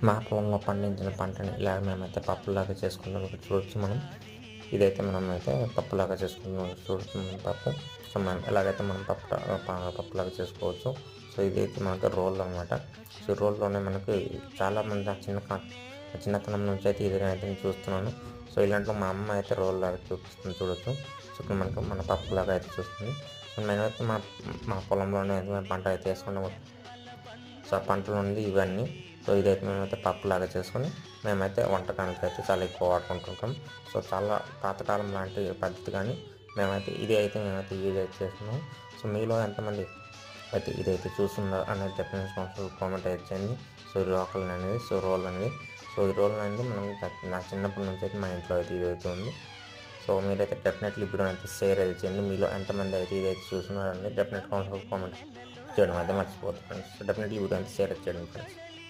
మా పొలంలో పండించిన పంటని ఇలా మేమైతే పప్పులాగా చేసుకుంటాం. ఇక్కడ చూడొచ్చు మనం. ఇదైతే మనమైతే పప్పులాగా చేసుకుంటున్నాం. చూడొచ్చు మనం పప్పు. సో మనం ఎలాగైతే మనం పప్పులాగా చేసుకోవచ్చు. సో ఇదైతే మనకి రోల్ అనమాట. సో రోల్లోనే మనకి చాలామంది నా చిన్నతనం నుంచి అయితే ఇదైతే నేను చూస్తున్నాను. సో ఇలాంటిలో మా అమ్మ అయితే రోల్ లాగా చూపిస్తుంది చూడొచ్చు. సో ఇప్పుడు మనకు మన పప్పులాగా అయితే చూస్తుంది. సో మేమైతే మా పొలంలోనే పంట అయితే వేసుకుంటాము. సో ఆ పంటలు ఉంది ఇవన్నీ. సో ఇదైతే మేమైతే పప్పులాగా చేసుకొని మేమైతే వంటకానికి అయితే చాలా ఎక్కువ వాడుకుంటుంటాం. సో చాలా పాతకాలం లాంటి పద్ధతి కానీ మేమైతే మేమైతే యూజ్ అయితే చేస్తున్నాం. సో మీలో ఎంతమంది అయితే ఇదైతే చూస్తుందో అనేది డెఫినేషన్ కామెంట్ అయితే చేయండి. సో ఈ రోకల్ అనేది రోల్ అనేది ఈ రోల్ అనేది మనం నా చిన్నప్పటి నుంచి అయితే మా ఇంట్లో అయితే ఇదైతే ఉంది. సో మీరైతే డెఫినెట్లీ వీడియో అయితే షేర్ అయితే చేయండి. మీలో ఎంతమంది అయితే ఇదైతే చూస్తున్నారని డెఫినెట్ కామెంట్ చేయడం అయితే మర్చిపోతుంది ఫ్రెండ్స్. సో డెఫినెట్లీ వీడియో అయితే షేర్ చేయండి ఫ్రెండ్స్.